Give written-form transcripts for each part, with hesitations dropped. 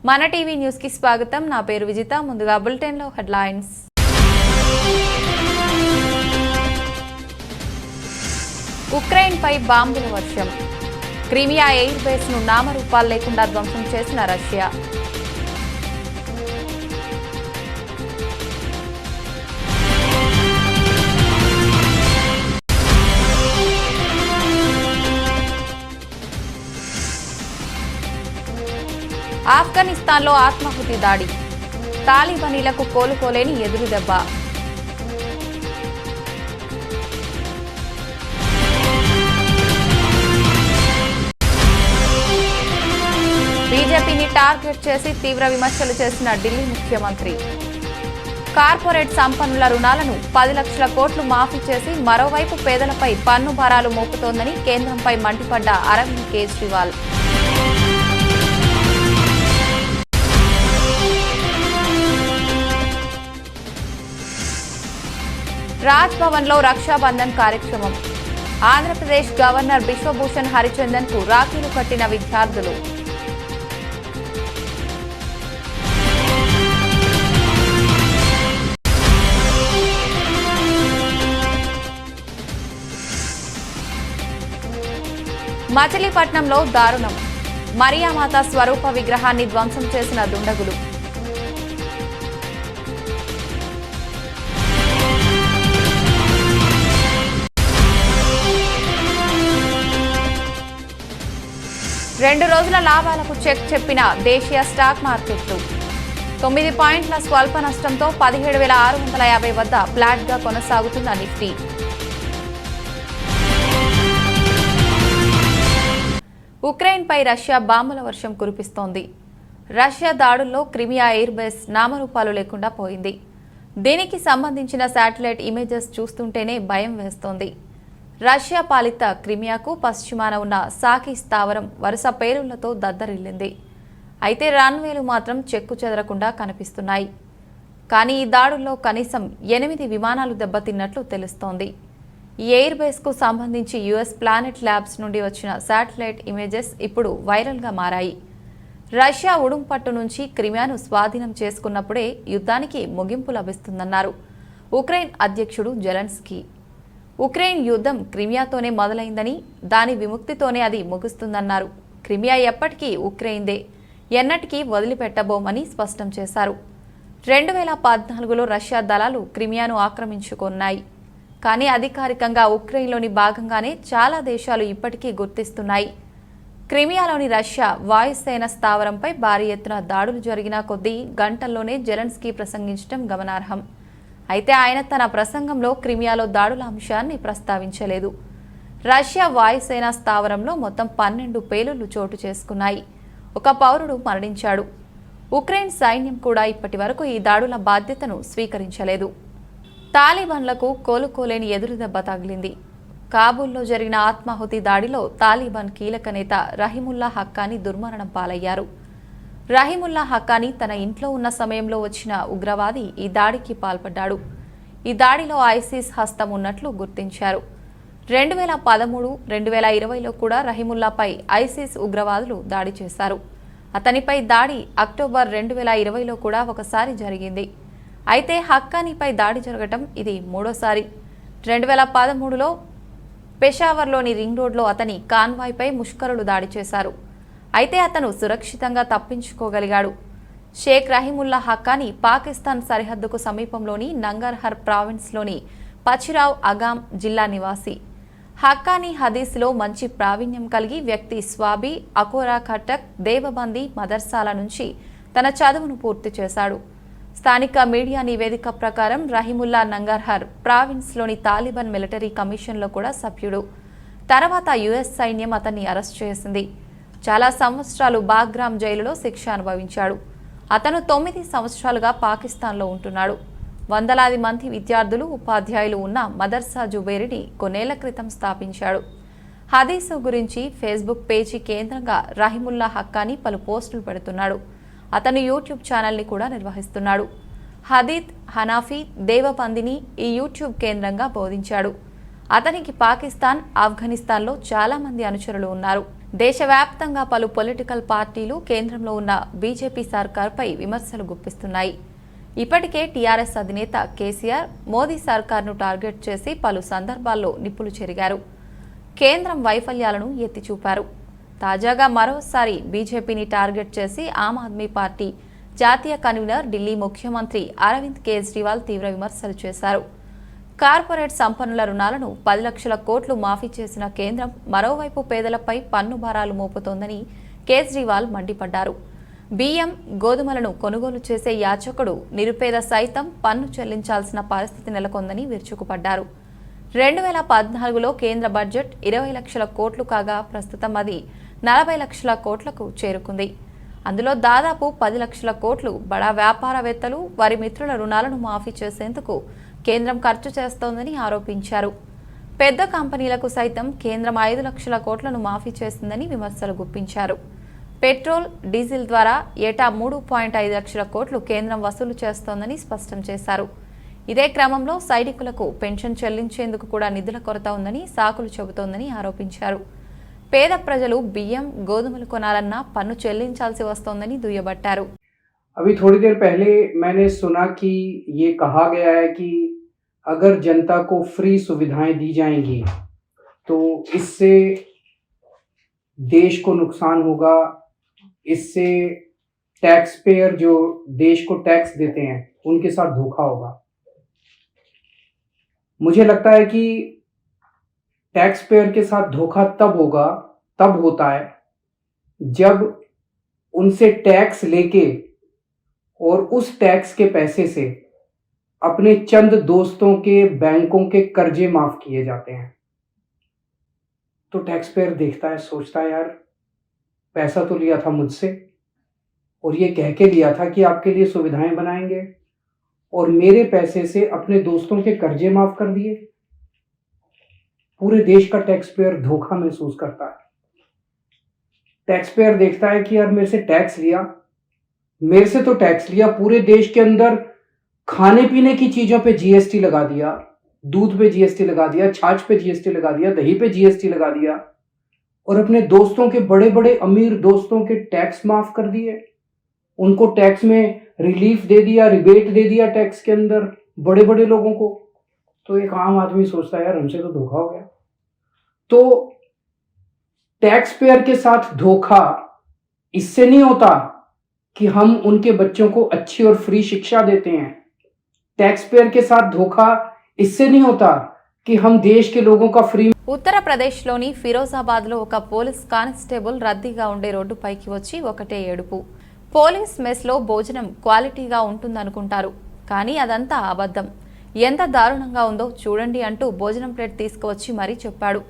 మన TV news కి స్వాగతం. నా పేరు విజిత. ముందుగా బులెటిన్ లో హెడ్లైన్స్. ఉక్రెయిన్ పై బాంబుల వర్షం. క్రిమియా ఎయిర్ బేస్ ను నామరూపాలు లేకుండా ధ్వంసం చేసిన రష్యా. ఆఫ్ఘనిస్తాన్లో ఆత్మాహుతి దాడి. తాలిబానీలకు కోలుకోలేని ఎదురు దెబ్బ. బీజేపీని టార్గెట్ చేసి తీవ్ర విమర్శలు చేసిన ఢిల్లీ ముఖ్యమంత్రి. కార్పొరేట్ సంపన్నుల రుణాలను 10 లక్షల కోట్లు మాఫీ చేసి మరోవైపు పేదలపై పన్ను భారాలు మోపుతోందని కేంద్రంపై మండిపడ్డ అరవింద్ కేజ్రీవాల్. రాజ్ భవన్ లో రక్షాబంధన్ కార్యక్రమం. ఆంధ్రప్రదేశ్ గవర్నర్ బిశ్వభూషణ్ హరిచందన్ కు రాఖీలు కట్టిన విద్యార్థులు. మచిలీపట్నంలో దారుణం. మరియామాత స్వరూప విగ్రహాన్ని ధ్వంసం చేసిన దుండగులు. రెండు రోజుల లాభాలకు చెక్ చెప్పిన దేశీయ స్టాక్ మార్కెట్లు. 9 పాయింట్ల స్వల్ప నష్టంతో 17,650 వద్ద ఫ్లాట్ గా కొనసాగుతున్న నిఫ్టీ. ఉక్రెయిన్ పై రష్యా బాంబుల వర్షం కురిపిస్తోంది. రష్యా దాడుల్లో క్రిమియా ఎయిర్ బేస్ నామరూపాలు లేకుండా పోయింది. దీనికి సంబంధించిన శాటిలైట్ ఇమేజెస్ చూస్తుంటేనే భయం వేస్తోంది. రష్యా పాలిత క్రిమియాకు పశ్చిమాన ఉన్న సాకి స్థావరం వరుస పేలుళ్లతో దద్దరిల్లింది. అయితే రన్వేలు మాత్రం చెక్కు చెదరకుండా కనిపిస్తున్నాయి. కానీ ఈ దాడుల్లో కనీసం 8 విమానాలు దెబ్బతిన్నట్లు తెలుస్తోంది. ఈ ఎయిర్ బేస్కు సంబంధించి యుఎస్ ప్లానెట్ ల్యాబ్స్ నుండి వచ్చిన శాటిలైట్ ఇమేజెస్ ఇప్పుడు వైరల్గా మారాయి. రష్యా ఉడుంపట్టు నుంచి క్రిమియాను స్వాధీనం చేసుకున్నప్పుడే యుద్ధానికి ముగింపు లభిస్తుందన్నారు ఉక్రెయిన్ అధ్యక్షుడు జెలెన్స్కీ. ఉక్రెయిన్ యుద్ధం క్రిమియాతోనే మొదలైందని, దాని విముక్తితోనే అది ముగుస్తుందన్నారు. క్రిమియా ఎప్పటికీ ఉక్రెయిన్దే, ఎన్నటికీ వదిలిపెట్టబోమని స్పష్టం చేశారు. 2014లో రష్యా దళాలు క్రిమియాను ఆక్రమించుకున్నాయి. కానీ అధికారికంగా ఉక్రెయిన్లోని భాగంగానే చాలా దేశాలు ఇప్పటికీ గుర్తిస్తున్నాయి. క్రిమియాలోని రష్యా వాయుసేన స్థావరంపై భారీ ఎత్తున దాడులు జరిగిన కొద్దీ గంటల్లోనే జెలెన్స్కీ ప్రసంగించడం గమనార్హం. అయితే ఆయన తన ప్రసంగంలో క్రిమియాలో దాడుల అంశాన్ని ప్రస్తావించలేదు. రష్యా వాయుసేన స్థావరంలో మొత్తం 12 పేలుళ్లు చోటు చేసుకున్నాయి. ఒక పౌరుడు మరణించాడు. ఉక్రెయిన్ సైన్యం కూడా ఇప్పటి వరకు ఈ దాడుల బాధ్యతను స్వీకరించలేదు. తాలిబాన్లకు కోలుకోలేని ఎదురుదెబ్బ తగిలింది. కాబూల్లో జరిగిన ఆత్మాహుతి దాడిలో తాలిబాన్ కీలక నేత రహీముల్లా హక్కానీ దుర్మరణం పాలయ్యారు. రహీముల్లా హక్కానీ తన ఇంట్లో ఉన్న సమయంలో వచ్చిన ఉగ్రవాది ఈ దాడికి పాల్పడ్డాడు. ఈ దాడిలో ఐసిస్ హస్తం ఉన్నట్లు గుర్తించారు. 2013, 2020లో కూడా రహీముల్లాపై ఐసిస్ ఉగ్రవాదులు దాడి చేశారు. అతనిపై దాడి అక్టోబర్ 2020లో కూడా ఒకసారి జరిగింది. అయితే హక్కానీపై దాడి జరగటం ఇది మూడోసారి. 2013లో పెషావర్లోని రింగ్ రోడ్లో అతని కాన్వాయ్పై ముష్కరులు దాడి చేశారు. అయితే అతను సురక్షితంగా తప్పించుకోగలిగాడు. షేక్ రహీముల్లా హక్కానీ పాకిస్తాన్ సరిహద్దుకు సమీపంలోని నంగర్హర్ ప్రావిన్స్లోని పచిరావ్ అగాం జిల్లా నివాసి. హక్కానీ హదీస్లో మంచి ప్రావీణ్యం కలిగి వ్యక్తి స్వాబీ, అకోరా ఖట్టక్, దేవబందీ మదర్సాల నుంచి తన చదువును పూర్తి చేశాడు. స్థానిక మీడియా నివేదిక ప్రకారం రహీముల్లా నంగర్హర్ ప్రావిన్స్లోని తాలిబాన్ మిలిటరీ కమిషన్లో కూడా సభ్యుడు. తర్వాత యుఎస్ సైన్యం అతన్ని అరెస్ట్ చేసింది. చాలా సంవత్సరాలు బాగ్రామ్ జైలులో శిక్ష అనుభవించాడు. అతను 9 సంవత్సరాలుగా పాకిస్తాన్లో ఉంటున్నాడు. వందలాది మంది విద్యార్థులు, ఉపాధ్యాయులు ఉన్న మదర్సా జుబేరిని కొన్నేళ్ల క్రితం స్థాపించాడు. హదీసు గురించి ఫేస్బుక్ పేజీ కేంద్రంగా రహీముల్లా హక్కానీ పలు పోస్టులు పెడుతున్నాడు. అతను యూట్యూబ్ ఛానల్ని కూడా నిర్వహిస్తున్నాడు. హదీత్, హనాఫీ, దేవబందిని ఈ యూట్యూబ్ కేంద్రంగా బోధించాడు. అతనికి పాకిస్తాన్, ఆఫ్ఘనిస్తాన్లో చాలా మంది అనుచరులు ఉన్నారు. దేశవ్యాప్తంగా పలు పొలిటికల్ పార్టీలు కేంద్రంలో ఉన్న బీజేపీ సర్కార్పై విమర్శలు గుప్పిస్తున్నాయి. ఇప్పటికే టీఆర్ఎస్ అధినేత కేసీఆర్ మోదీ సర్కార్ను టార్గెట్ చేసి పలు సందర్భాల్లో నిప్పులు చెరిగారు. కేంద్రం వైఫల్యాలను ఎత్తిచూపారు. తాజాగా మరోసారి బీజేపీని టార్గెట్ చేసి ఆమ్ ఆద్మీ పార్టీ జాతీయ కన్వీనర్ ఢిల్లీ ముఖ్యమంత్రి అరవింద్ కేజ్రీవాల్ తీవ్ర విమర్శలు చేశారు. కార్పొరేట్ సంపన్నుల రుణాలను 10 లక్షల కోట్లు మాఫీ చేసిన కేంద్రం మరోవైపు పేదలపై పన్ను భారాలు మోపుతోందని కేజ్రీవాల్ మండిపడ్డారు. బియ్యం, గోధుమలను కొనుగోలు చేసే యాచకుడు నిరుపేద సైతం పన్ను చెల్లించాల్సిన పరిస్థితి నెలకొందని విరుచుకుపడ్డారు. 2014లో కేంద్ర బడ్జెట్ 20 లక్షల కోట్లు కాగా ప్రస్తుతం అది 40 లక్షల కోట్లకు చేరుకుంది. అందులో దాదాపు 10 లక్షల కోట్లు బడా వ్యాపారవేత్తలు, వారి మిత్రుల రుణాలను మాఫీ చేసేందుకు కేంద్రం ఖర్చు చేస్తోందని ఆరోపించారు. పెద్ద కంపెనీలకు సైతం కేంద్రం 5 లక్షల కోట్లను మాఫీ చేసిందని విమర్శలు గుప్పించారు. పెట్రోల్, డీజిల్ ద్వారా ఏటా 3.5 లక్షల కోట్లు కేంద్రం వసూలు చేస్తోందని స్పష్టం చేశారు. ఇదే క్రమంలో సైనికులకు పెన్షన్ చెల్లించేందుకు కూడా నిధుల కొరత ఉందని సాకులు చెబుతోందని ఆరోపించారు. పేద ప్రజలు బియ్యం, గోధుమలు కొనాలన్నా పన్ను చెల్లించాల్సి వస్తోందని దుయ్యబట్టారు. अभी थोड़ी देर पहले मैंने सुना कि ये कहा गया है कि अगर जनता को फ्री सुविधाएं दी जाएंगी तो इससे देश को नुकसान होगा, इससे टैक्स पेयर जो देश को टैक्स देते हैं उनके साथ धोखा होगा। मुझे लगता है कि टैक्स पेयर के साथ धोखा तब होता है जब उनसे टैक्स लेके और उस टैक्स के पैसे से अपने चंद दोस्तों के बैंकों के कर्जे माफ किए जाते हैं। तो टैक्स पेयर देखता है, सोचता है यार पैसा तो लिया था मुझसे और ये कह के लिया था कि आपके लिए सुविधाएं बनाएंगे और मेरे पैसे से अपने दोस्तों के कर्जे माफ कर दिए। पूरे देश का टैक्स पेयर धोखा महसूस करता है। टैक्स पेयर देखता है कि यार मेरे से तो टैक्स लिया, पूरे देश के अंदर खाने पीने की चीजों पे जीएसटी लगा दिया, दूध पे जीएसटी लगा दिया, छाछ पे जीएसटी लगा दिया, दही पे जीएसटी लगा दिया और अपने दोस्तों के बड़े बड़े अमीर दोस्तों के टैक्स माफ कर दिए, उनको टैक्स में रिलीफ दे दिया, रिबेट दे दिया टैक्स के अंदर बड़े बड़े लोगों को। तो एक आम आदमी सोचता है यार हमसे तो धोखा हो गया। तो टैक्स पेयर के साथ धोखा इससे नहीं होता कि हम उनके बच्चों को अच्छी और फ्री शिक्षा देते हैं। टैक्स पेयर के साथ धोखा इससे नहीं होता कि हम देश के लोगों का फ्री। ఉత్తరప్రదేశ్లోని ఫిరోజాబాద్లో ఒక పోలీస్ కానిస్టేబుల్ రద్దీగా ఉండే రోడ్డుపైకి వచ్చి ఒకటే ఏడుపు. పోలీస్ మెస్లో భోజనం క్వాలిటీగా ఉంటుందనుకుంటారు, కానీ అదంతా అబద్ధం. ఎంత దారుణంగా ఉందో చూడండి అంటూ భోజనం ప్లేట్ తీసుకువచ్చి మరీ చెప్పాడు.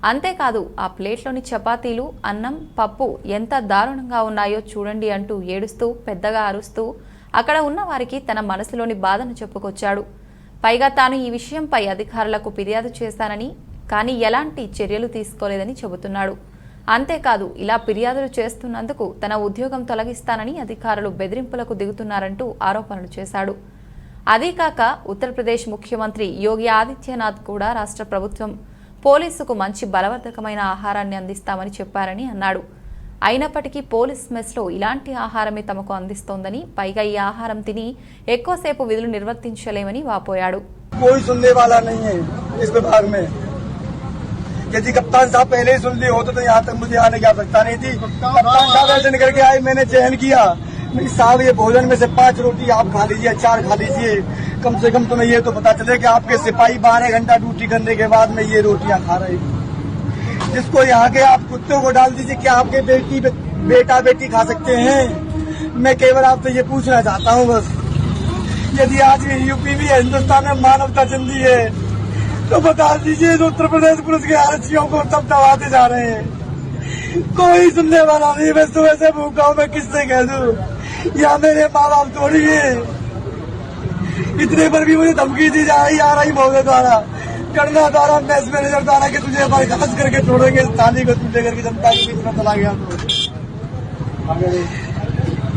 అంతేకాదు ఆ ప్లేట్లోని చపాతీలు, అన్నం, పప్పు ఎంత దారుణంగా ఉన్నాయో చూడండి అంటూ ఏడుస్తూ పెద్దగా అరుస్తూ అక్కడ ఉన్న వారికి తన మనసులోని బాధను చెప్పుకొచ్చాడు. పైగా తాను ఈ విషయంపై అధికారులకు ఫిర్యాదు చేశానని, కానీ ఎలాంటి చర్యలు తీసుకోలేదని చెబుతున్నాడు. అంతేకాదు ఇలా ఫిర్యాదులు చేస్తున్నందుకు తన ఉద్యోగం తొలగిస్తానని అధికారులు బెదిరింపులకు దిగుతున్నారంటూ ఆరోపణలు చేశాడు. అదీకాక ఉత్తరప్రదేశ్ ముఖ్యమంత్రి యోగి ఆదిత్యనాథ్ కూడా రాష్ట్ర ప్రభుత్వం పోలీసుకు మంచి బలవర్ధకమైన ఆహారాన్ని అందిస్తామని చెప్పారని అన్నాడు. అయినప్పటికీ పోలీస్ మెస్లో ఇలాంటి ఆహారమే తమకు అందిస్తోందని, పైగా ఈ ఆహారం తిని ఎక్కువసేపు విధులు నిర్వర్తించలేమని వాపోయాడు. यदि कप्तान साहब पहले ही सुन ली होते तो यहाँ तक मुझे आने की आवश्यकता नहीं थी। कप्तान साहब ऐसे निकल के आए, मैंने चयन किया, नहीं साहब ये भोजन में से 5 रोटी आप खा लीजिए, 4 खा लीजिए, कम से कम तुम्हें ये तो पता चले कि आपके सिपाही 12 घंटा ड्यूटी करने के बाद में ये रोटियां खा रहे हैं। जिसको यहाँ के आप कुत्तों को डाल दीजिए, क्या आपके बेटा बेटी खा सकते हैं? मैं केवल आपसे ये पूछना चाहता हूँ बस, यदि आज भी यूपी में हिंदुस्तान में मानवता चलती है तो बता दीजिए उत्तर प्रदेश पुलिस के आरक्षियों को तब दबाते जा रहे हैं। कोई सुनने वाला नहीं, मैं सुबह से भूखा हूँ, मैं किससे कह दूँ? या मेरे माँ बाप थोड़ी है, इतने पर भी मुझे धमकी दी जा रही आ रही महोदय द्वारा, करना द्वारा, मैच मैनेजर द्वारा कि तुझे बर्खास्त करके छोड़ेंगे इस थाली को, तुझे करके जनता के बीच में चला गया।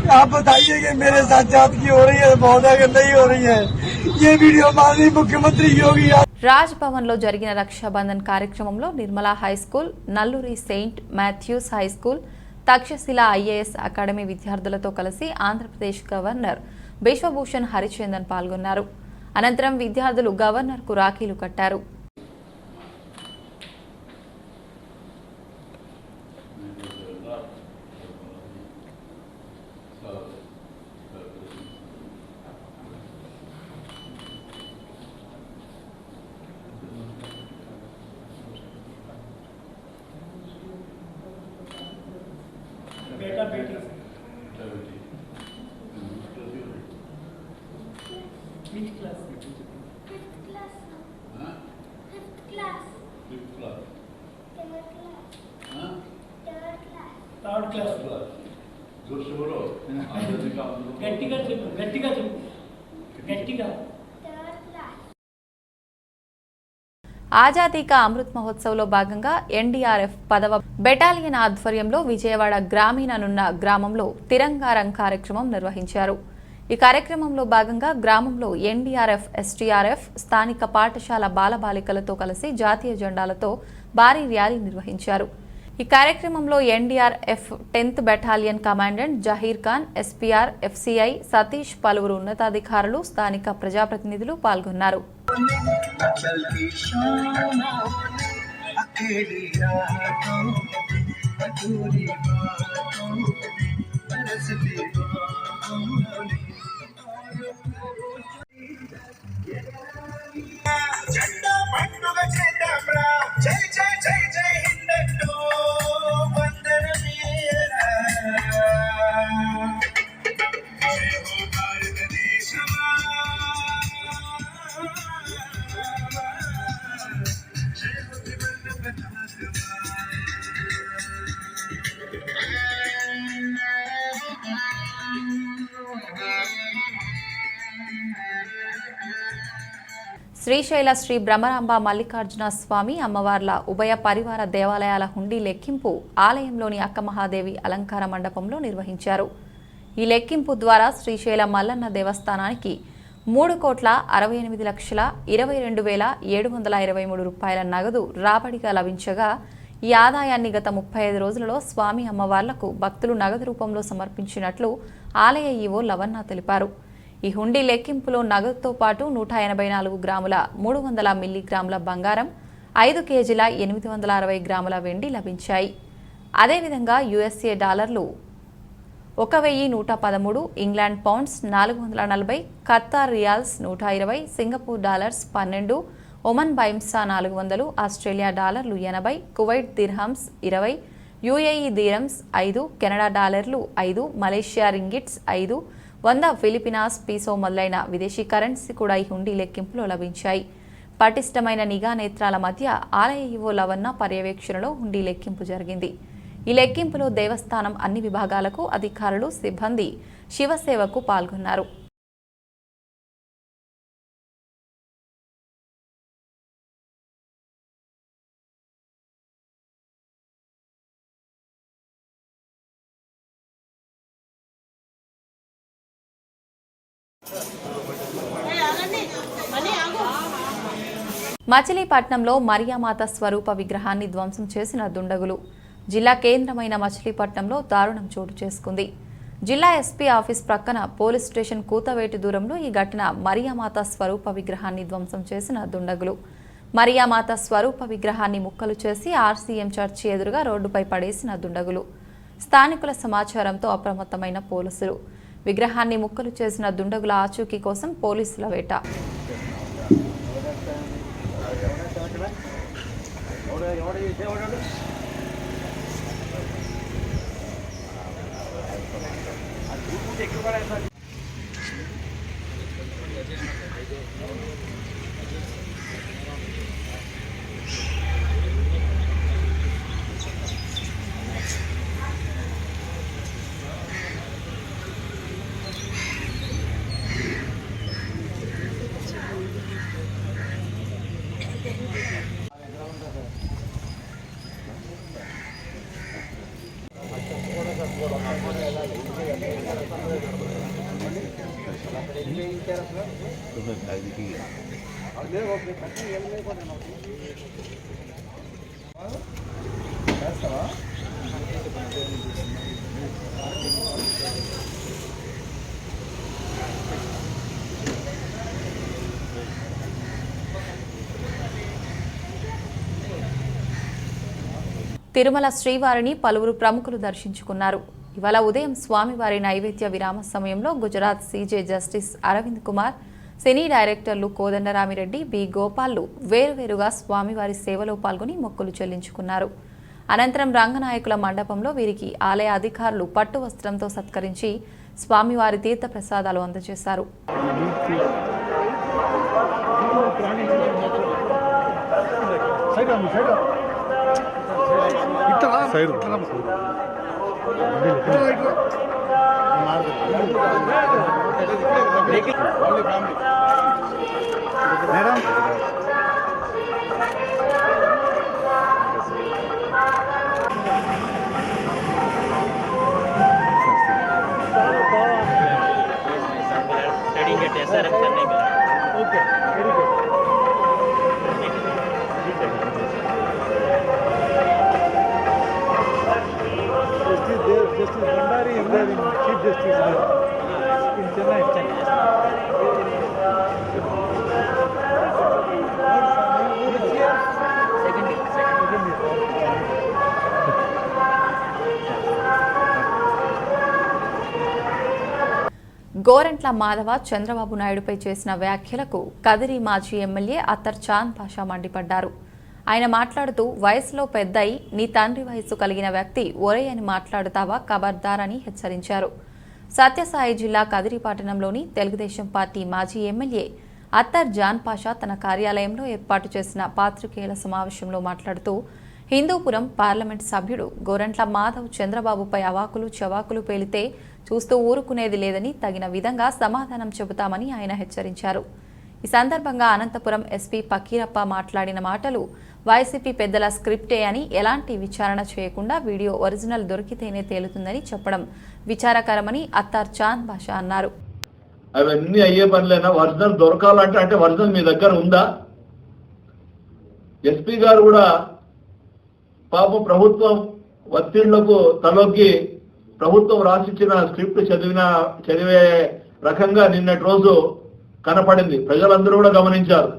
तो आप बताइए कि मेरे साथ जात की हो रही है महोदय की नहीं हो रही है? ये वीडियो माननीय मुख्यमंत्री योगी రాజ్ భవన్లో జరిగిన రక్షాబంధన్ కార్యక్రమంలో Nirmala high school, Nalluri Saint Mathews high school, Takshashila IAS academy విద్యార్థులతో కలిసి ఆంధ్రప్రదేశ్ గవర్నర్ బిశ్వభూషణ్ హరిచందన్ పాల్గొన్నారు. అనంతరం విద్యార్థులు గవర్నర్కు రాఖీలు కట్టారు. बेटा बेटी which class Fifth class. Fifth class. Third class. third class గట్టిగా చెప్పు గట్టిగా చెప్పు గట్టిగా Third class. ఆజాదీ కా అమృత్ మహోత్సవ్లో భాగంగా ఎన్డీఆర్ఎఫ్ 10వ బెటాలియన్ ఆధ్వర్యంలో విజయవాడ గ్రామీణనున్న గ్రామంలో తిరంగా రంగ్ కార్యక్రమం నిర్వహించారు. ఈ కార్యక్రమంలో భాగంగా గ్రామంలో ఎన్డీఆర్ఎఫ్, ఎస్టీఆర్ఎఫ్, స్థానిక పాఠశాల బాలబాలికలతో కలిసి జాతీయ జెండాలతో భారీ ర్యాలీ నిర్వహించారు. ఈ కార్యక్రమంలో NDRF 10th battalion commandant Zaheer Khan, SPR, FCI Satish, పలువురు ఉన్నతాధికారులు, స్థానిక ప్రజాప్రతినిధులు పాల్గొన్నారు. జెండా పండుగ చేద్దాంరా జై జై జై జై హిందంటూ వందనమేరా జై హో భారతదేశమా జై హో త్రివర్ణ పతాకమా శ్రీశైల శ్రీ బ్రహ్మరాంబ మల్లికార్జున స్వామి అమ్మవార్ల ఉభయ పరివార దేవాలయాల హుండీ లెక్కింపు ఆలయంలోని అక్కమహాదేవి అలంకార మండపంలో నిర్వహించారు. ఈ లెక్కింపు ద్వారా శ్రీశైల మల్లన్న దేవస్థానానికి 3,68,22,723 రూపాయల నగదు రాబడిగా లభించగా, ఈ ఆదాయాన్ని గత 35 రోజులలో స్వామి అమ్మవార్లకు భక్తులు నగదు రూపంలో సమర్పించినట్లు ఆలయ ఈవో లవన్న తెలిపారు. ఈ హుండీ లెక్కింపులో నగదుతో పాటు 184 గ్రాముల 300 మిల్లీగ్రాముల బంగారం, 5 కేజీల 860 గ్రాముల వెండి లభించాయి. అదేవిధంగా యుఎస్ఏ డాలర్లు 1,113, England pounds 440, Qatar riyals 120, Singapore dollars 12, Oman బైమ్సా 400, ఆస్ట్రేలియా డాలర్లు 80, Kuwait dirhams 20, UAE dirhams 5, Canada డాలర్లు 5, మలేషియా రింగిట్స్ 5, 100 ఫిలిపినాస్ పీసో మొదలైన విదేశీ కరెన్సీ కూడా ఈ హుండీ లెక్కింపులో లభించాయి. పటిష్టమైన నిఘా నేత్రాల మధ్య ఆలయ ఈవో లవన్న పర్యవేక్షణలో హుండీ లెక్కింపు జరిగింది. ఈ లెక్కింపులో దేవస్థానం అన్ని విభాగాలకు అధికారులు, సిబ్బంది శివసేవకు పాల్గొన్నారు. మచిలీపట్నంలో మరియామాత స్వరూప విగ్రహాన్ని ధ్వంసం చేసిన దుండగులు. జిల్లా కేంద్రమైన మచిలీపట్నంలో దారుణం చోటు చేసుకుంది. జిల్లా ఎస్పీ ఆఫీస్ ప్రక్కన పోలీస్ స్టేషన్ కూతవేటి దూరంలో ఈ ఘటన మరియామాత స్వరూప విగ్రహాన్ని ధ్వంసం చేసిన దుండగులు. మరియామాత స్వరూప విగ్రహాన్ని ముక్కలు చేసి ఆర్సీఎం చర్చి ఎదురుగా రోడ్డుపై పడేసిన దుండగులు. స్థానికుల సమాచారంతో అప్రమత్తమైన పోలీసులు విగ్రహాన్ని ముక్కలు చేసిన దుండగుల ఆచూకీ కోసం పోలీసుల వేట. ఇచ్చారు అసలు తిరుమల శ్రీవారిని పలువురు ప్రముఖులు దర్శించుకున్నారు. ఇవాళ ఉదయం స్వామివారి నైవేద్య విరామ సమయంలో గుజరాత్ సీజే జస్టిస్ అరవింద్ కుమార్, సినీ డైరెక్టర్లు కోదండరామిరెడ్డి, బి గోపాల్లు వేరువేరుగా స్వామివారి సేవలో పాల్గొని మొక్కులు చెల్లించుకున్నారు. అనంతరం రంగనాయకుల మండపంలో వీరికి ఆలయ అధికారులు పట్టు వస్త్రంతో సత్కరించి స్వామివారి తీర్థ ప్రసాదాలు అందజేశారు. स्टडिंग एट SRM चेन्नई में. Okay, very good. Justice Bhandari is there in Chief Justice in Chennai. Second year. Gorantla Madhav Chandrababu నాయుడుపై చేసిన వ్యాఖ్యలకు కదిరి మాజీ ఎమ్మెల్యే అత్తర్ చాంద్ పాషా మండిపడ్డారు. ఆయన మాట్లాడుతూ వయసులో పెద్దయి నీ తండ్రి వయసు కలిగిన వ్యక్తి ఒరే అని మాట్లాడుతావా ఖబర్దార్ అని హెచ్చరించారు. సత్యసాయి జిల్లా కదిరి పట్టణంలోని తెలుగుదేశం పార్టీ మాజీ ఎమ్మెల్యే అత్తర్ జాన్ పాషా తన కార్యాలయంలో ఏర్పాటు చేసిన పాత్రికేయుల సమావేశంలో మాట్లాడుతూ హిందూపురం పార్లమెంట్ సభ్యుడు గోరంట్ల మాధవ్ చంద్రబాబుపై అవాకులు చవాకులు పేలితే చూస్తూ ఊరుకునేది లేదని తగిన విధంగా సమాధానం చెబుతామని ఆయన హెచ్చరించారు. ఈ సందర్భంగా అనంతపురం ఎస్పీ పకీరప్ప మాట్లాడిన మాటలు వైసీపీ పెద్దల స్క్రిప్టే అని, ఎలాంటి విచారణ చేయకుండా వీడియో ఒరిజినల్ దొరికితేనే తేలుతుందని చెప్పడం విచారకరమని అత్తార్ చాంద్ బాషా అన్నారు. అవన్నీ అయ్యే పనులేనా? ఒరిజినల్ దొరకాలంటే అంటే ఒరిజినల్ మీ దగ్గర ఉందా? ఎస్పీ గారు కూడా పాపం ప్రభుత్వం ఒత్తిళ్లకు తలొగ్గి ప్రభుత్వం రాసిచ్చిన స్క్రిప్ట్ చదివే రకంగా నిన్నటి రోజు కనపడింది. ప్రజలందరూ కూడా గమనించారు.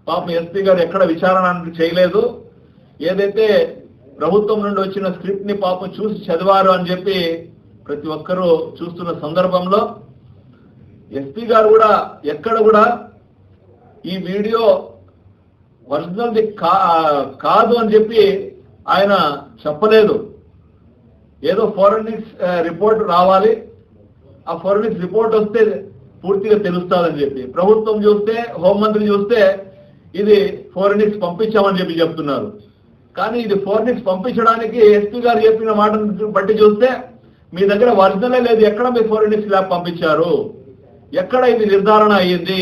పాపం ఎస్పీ గారు ఎక్కడ విచారణ చేయలేదు. ఏదైతే ప్రభుత్వం నుండి వచ్చిన స్క్రిప్ట్ ని పాపం చూసి చదివారు అని చెప్పి ప్రతి ఒక్కరూ చూస్తున్న సందర్భంలో ఎస్పీ గారు కూడా ఎక్కడ కూడా ఈ వీడియో ఒరిజినల్ది కాదు అని చెప్పి ఆయన చెప్పలేదు. ఏదో ఫోరెన్సిక్ రిపోర్ట్ రావాలి, ఆ ఫోరెన్సిక్ రిపోర్ట్ వస్తే పూర్తిగా తెలుస్తుందని చెప్పి ప్రభుత్వం చూస్తే, హోంమంత్రి చూస్తే ఇది ఫోరెన్సిక్స్ పంపించామని చెప్పి చెప్తున్నారు. కానీ ఇది ఫోరెన్సిక్స్ పంపించడానికి ఎస్పీ గారు చెప్పిన మాటను బట్టి చూస్తే మీ దగ్గర ఒరిజినలే లేదు. ఎక్కడ మీ ఫోరెన్సిక్స్ ల్యాబ్ పంపించారు? ఎక్కడ ఇది నిర్ధారణ అయ్యింది?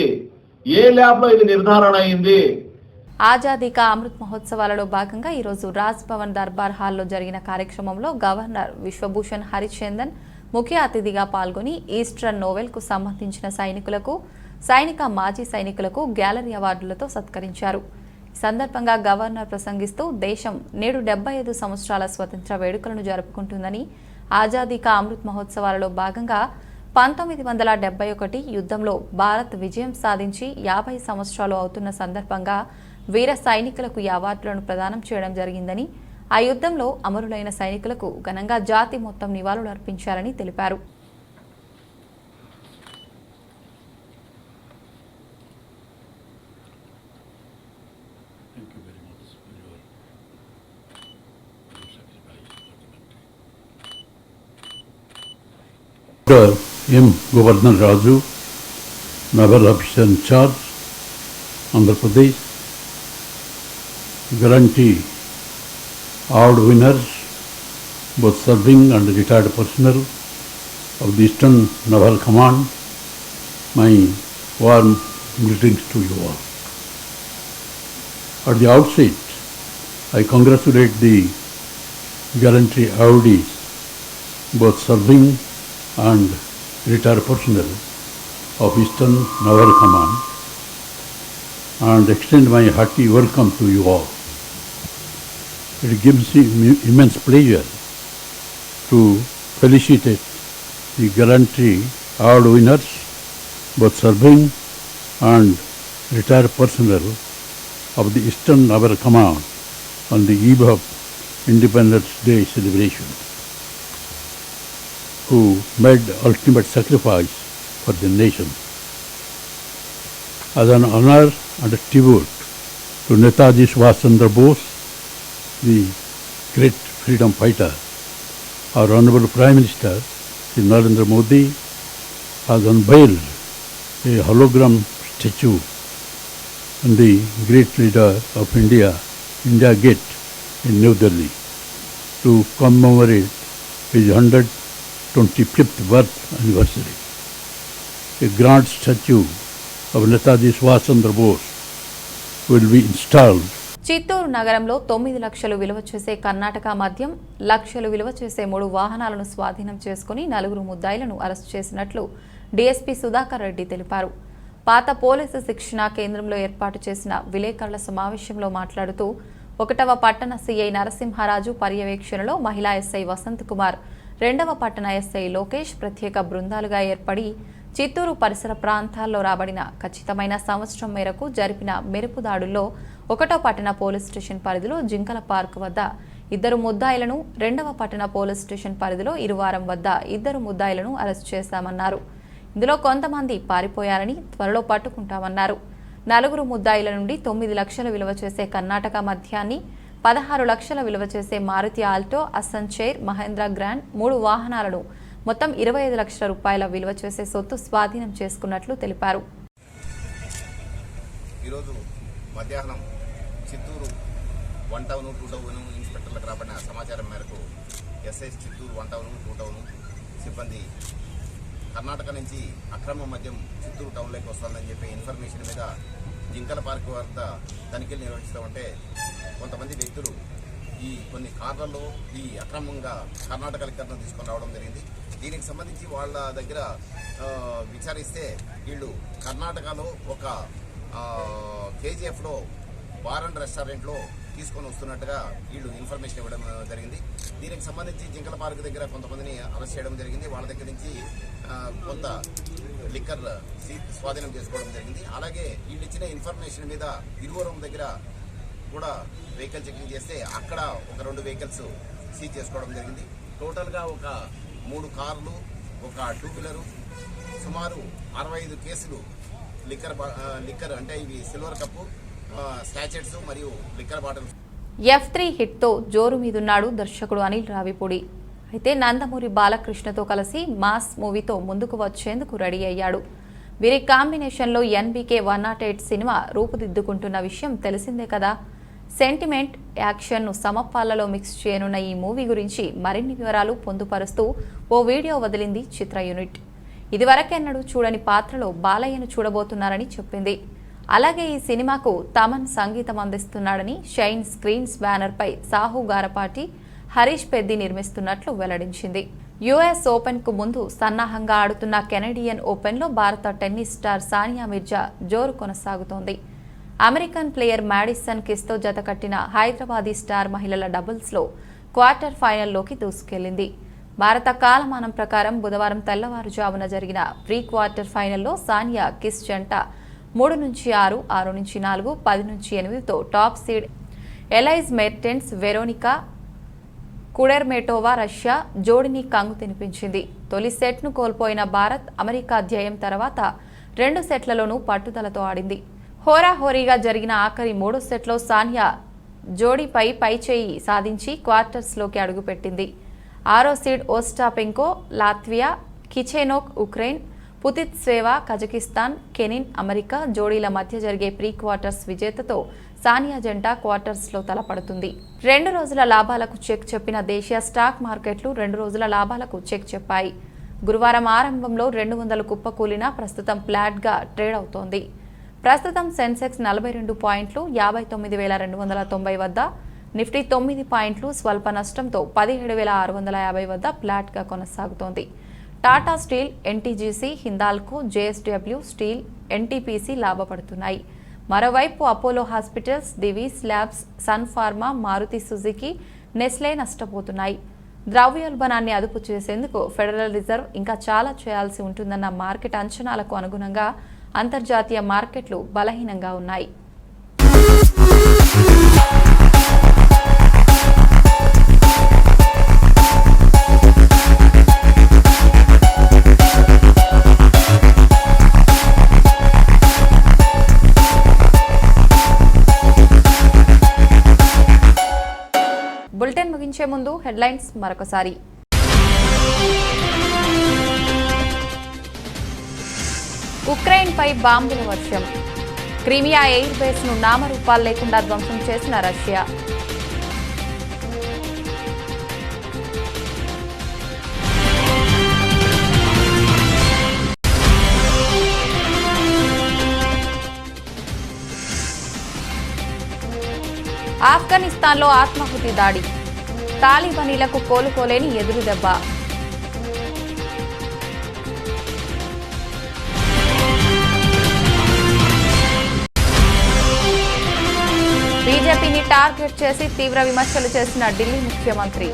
ఏ ల్యాబ్ లో ఇది నిర్ధారణ అయ్యింది? ఆజాదీ కా అమృత్ మహోత్సవాలలో భాగంగా ఈరోజు రాజ్ భవన్ దర్బార్ హాల్లో జరిగిన కార్యక్రమంలో గవర్నర్ విశ్వభూషణ్ హరిచందన్ ముఖ్య అతిథిగా పాల్గొని ఈస్టర్న్ నోవెల్కు సంబంధించిన సైనికులకు, సైనిక మాజీ సైనికులకు గ్యాలరీ అవార్డులతో సత్కరించారు. ఈ సందర్భంగా గవర్నర్ ప్రసంగిస్తూ దేశం నేడు 75 సంవత్సరాల స్వతంత్ర వేడుకలను జరుపుకుంటుందని, ఆజాదీ కా అమృత్ మహోత్సవాలలో భాగంగా 1971 యుద్ధంలో భారత్ విజయం సాధించి 50 సంవత్సరాలు అవుతున్న సందర్భంగా వీర సైనికులకు ఈ అవార్డులను ప్రదానం చేయడం జరిగిందని, ఆ యుద్ధంలో అమరులైన సైనికులకు ఘనంగా జాతి మొత్తం నివాళులు అర్పించారని తెలిపారు. M. Governor Raju, Naval Officer in Charge, Andhra Pradesh, guarantee award winners, both serving and retired personnel of the Eastern Naval Command, my warm greetings to you all. At the outset, I congratulate the gallantry awardees, both serving and retired personnel, of Eastern Naval Command and extend my hearty welcome to you all. It gives me immense pleasure to felicitate the gallantry award winners, both serving and retired personnel of the Eastern Naval Command on the eve of Independence Day celebration, who made ultimate sacrifice for the nation. As an honor and a tribute to Netaji Subhash Chandra Bose, the great freedom fighter, our Honorable Prime Minister, Shri Narendra Modi, has unveiled a hologram statue on the great leader of India, India Gate in New Delhi, to commemorate his 125th birth anniversary. A grand statue of Netaji Subhash Chandra Bose will be installed. Chittoor నగరంలో 9 లక్షలు విలువ చేసే కర్ణాటక మద్యం, లక్షలు విలువ చేసే 3 వాహనాలను స్వాధీనం చేసుకుని 4 ముద్దాయిలను అరెస్టు చేసినట్లు డీఎస్పీ సుధాకర్ రెడ్డి తెలిపారు. పాత పోలీసు శిక్షణా కేంద్రంలో ఏర్పాటు చేసిన విలేకరుల సమావేశంలో మాట్లాడుతూ 1వ పట్టణ సీఐ నరసింహారాజు పర్యవేక్షణలో మహిళా ఎస్ఐ వసంత్ కుమార్, 2వ పట్టణ ఎస్ఐ లోకేష్ ప్రత్యేక బృందాలుగా ఏర్పడి చిత్తూరు పరిసర ప్రాంతాల్లో రాబడిన ఖచ్చితమైన సంవత్సరం మేరకు జరిపిన మెరుపు దాడుల్లో 1వ పట్టణ పోలీస్ స్టేషన్ పరిధిలో జింకల పార్క్ వద్ద 2 ముద్దాయిలను, 2వ పట్టణ పోలీస్ స్టేషన్ పరిధిలో ఇరువారం వద్ద 2 ముద్దాయిలను అరెస్టు చేశామన్నారు. ఇందులో కొంతమంది పారిపోయారని త్వరలో పట్టుకుంటామన్నారు. 4 ముద్దాయిల నుండి 9 లక్షల విలువ చేసే కర్ణాటక మద్యాన్ని, 16 లక్షల విలువ చేసే మారుతి ఆల్టో, అస్సన్ చైర్, మహేంద్ర గ్రాండ్ 3 వాహనాలను మొత్తం 25 లక్షల రూపాయల విలువ చేసే సొత్తు స్వాధీనం చేసుకున్నట్లు తెలిపారు. ఈరోజు మధ్యాహ్నం చిత్తూరు 1 టౌన్ 2 టౌన్ ఇన్స్పెక్టర్లకు రాబడిన సమాచారం మేరకు ఎస్ఐ చిత్తూరు 1 టౌన్ 2 టౌన్ సిబ్బంది కర్ణాటక నుంచి అక్రమ మద్యం చిత్తూరు టౌన్లోకి వస్తుందని చెప్పి ఇన్ఫర్మేషన్ మీద జింకల పార్క్ వద్ద తనిఖీలు నిర్వహిస్తూ ఉంటే కొంతమంది వ్యక్తులు ఈ కొన్ని కార్లలో ఈ అక్రమంగా కర్ణాటక లిక్కర్ను తీసుకొని రావడం జరిగింది. దీనికి సంబంధించి వాళ్ళ దగ్గర విచారిస్తే వీళ్ళు కర్ణాటకలో ఒక కేజీఎఫ్లో బార్ అండ్ రెస్టారెంట్లో తీసుకొని వస్తున్నట్టుగా వీళ్ళు ఇన్ఫర్మేషన్ ఇవ్వడం జరిగింది. దీనికి సంబంధించి జింకల పార్క్ దగ్గర కొంతమందిని అరెస్ట్ చేయడం జరిగింది. వాళ్ళ దగ్గర నుంచి కొంత లిక్కర్ స్వాధీనం చేసుకోవడం జరిగింది. అలాగే వీళ్ళు ఇచ్చిన ఇన్ఫర్మేషన్ మీద ఇరువరం దగ్గర కూడా వెహికల్ చెకింగ్ చేస్తే అక్కడ ఒక 2 వెహికల్స్ సీజ్ చేసుకోవడం జరిగింది. టోటల్గా ఒక 3 కార్లు, ఒక 2 వీలరు, సుమారు 65 కేసులు లిక్కర్ అంటే ఇవి సిల్వర్ కప్పు, స్టాచెట్స్ మరియు లిక్కర్ బాటిల్స్. F3 హిట్తో జోరు మీదున్నాడు దర్శకుడు అనిల్ రావిపూడి. అయితే నందమూరి బాలకృష్ణతో కలిసి మాస్ మూవీతో ముందుకు వచ్చేందుకు రెడీ అయ్యాడు. వీరి కాంబినేషన్లో NBK 108 సినిమా రూపుదిద్దుకుంటున్న విషయం తెలిసిందే కదా. సెంటిమెంట్, యాక్షన్ను సమపాలలో మిక్స్ చేయనున్న ఈ మూవీ గురించి మరిన్ని వివరాలు పొందుపరుస్తూ ఓ వీడియో వదిలింది చిత్ర యూనిట్. ఇదివరకెన్నడూ చూడని పాత్రలో బాలయ్యను చూడబోతున్నారని చెప్పింది. అలాగే ఈ సినిమాకు తమన్ సంగీతం అందిస్తున్నాడని షైన్ స్క్రీన్స్ బ్యానర్పై సాహు గారపాటి, హరీష్ పెద్ది నిర్మిస్తున్నట్లు వెల్లడించింది. యుఎస్ ఓపెన్కు ముందు సన్నాహంగా ఆడుతున్న కెనడియన్ ఓపెన్లో భారత టెన్నిస్ స్టార్ సానియా మిర్జా జోరు కొనసాగుతోంది. అమెరికన్ ప్లేయర్ మ్యాడిసన్ కిస్తో జతకట్టిన హైదరాబాదీ స్టార్ మహిళల డబుల్స్లో క్వార్టర్ ఫైనల్లోకి దూసుకెళ్లింది. భారత కాలమానం ప్రకారం బుధవారం తెల్లవారుజామున జరిగిన ప్రీ క్వార్టర్ ఫైనల్లో సానియా కిస్ జంట 3-6, 6-4, 10-8తో top seed Elise Mertens, Veronika Kudermetova Russia జోడిని కంగు తినిపించింది. తొలి సెట్ను కోల్పోయిన భారత్ అమెరికా ధ్యేయం తర్వాత 2 సెట్లలోనూ పట్టుదలతో ఆడింది. హోరాహోరీగా జరిగిన ఆఖరి 3వ సెట్లో సానియా జోడీపై పైచేయి సాధించి క్వార్టర్స్లోకి అడుగుపెట్టింది. 6వ seed Ostapenko Latvia, Kichenok Ukraine, Putintseva Kazakhstan, Kenin America జోడీల మధ్య జరిగే ప్రీ క్వార్టర్స్ విజేతతో సానియా జంట క్వార్టర్స్లో తలపడుతుంది. 2 రోజుల లాభాలకు చెక్ చెప్పిన దేశీయ స్టాక్ మార్కెట్లు 2 రోజుల లాభాలకు చెక్ చెప్పాయి. గురువారం ఆరంభంలో 200 కుప్పకూలినా ప్రస్తుతం ఫ్లాట్గా ట్రేడ్ అవుతోంది. ప్రస్తుతం సెన్సెక్స్ 42 పాయింట్లు 59,290 వద్ద, నిఫ్టీ 9 పాయింట్లు స్వల్ప నష్టంతో 17,650 వద్ద ఫ్లాట్గా కొనసాగుతోంది. Tata steel, NTGC, Hindalco, JSW steel, NTPC లాభపడుతున్నాయి. మరోవైపు Apollo hospitals, Divi's labs, Sun pharma, Maruti Suzuki, Nestle నష్టపోతున్నాయి. ద్రవ్యోల్బణాన్ని అదుపు చేసేందుకు ఫెడరల్ రిజర్వ్ ఇంకా చాలా చేయాల్సి ఉంటుందన్న మార్కెట్ అంచనాలకు అనుగుణంగా అంతర్జాతీయ మార్కెట్లు బలహీనంగా ఉన్నాయి. బులెటిన్ ముగించే ముందు హెడ్లైన్స్ మరొకసారి. ఉక్రెయిన్పై బాంబుల వర్షం. క్రిమియా ఎయిర్ బేస్ ను నామరూపాలు లేకుండా ధ్వంసం చేసిన రష్యా. ఆఫ్ఘనిస్తాన్లో ఆత్మాహుతి దాడి. తాలిబానీలకు కోలుకోలేని ఎదురుదెబ్బ. బీజేపీని టార్గెట్ చేసి తీవ్ర విమర్శలు చేసిన ఢిల్లీ ముఖ్యమంత్రి.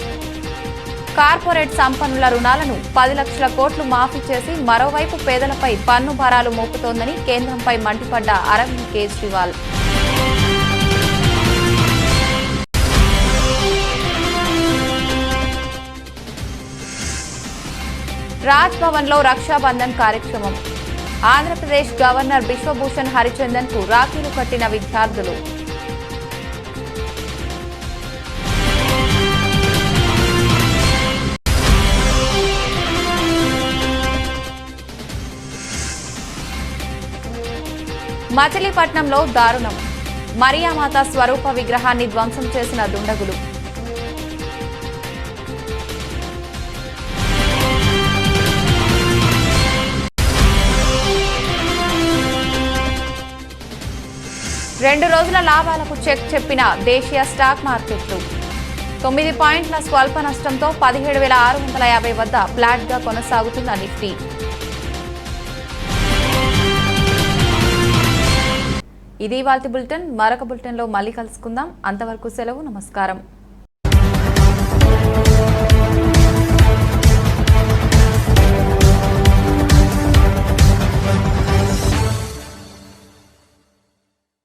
కార్పొరేట్ సంపన్నుల రుణాలను 10 లక్షల కోట్లు మాఫీ చేసి మరోవైపు పేదలపై పన్ను భారాలు మోపుతోందని కేంద్రంపై మండిపడ్డ అరవింద్ కేజ్రీవాల్. రాజ్ భవన్లో రక్షాబంధన్ కార్యక్రమం. ఆంధ్రప్రదేశ్ గవర్నర్ బిశ్వభూషణ్ హరిచందన్ కు రాఖీలు కట్టిన విద్యార్థులు. మచిలీపట్నంలో దారుణం. మరియామాత స్వరూప విగ్రహాన్ని ధ్వంసం చేసిన దుండగులు. రెండు రోజుల లాభాలకు చెక్ చెప్పిన దేశీయ స్టాక్ మార్కెట్లు. 9 పాయింట్ల స్వల్ప నష్టంతో 17,650 వద్ద ఫ్లాట్గా కొనసాగుతున్న నిఫ్టీ. ఇది ఇవాల్టి బులెటిన్. మరొక బులెటిన్లో మళ్ళీ కలుసుకుందాం. అంతవరకు సెలవు. నమస్కారం.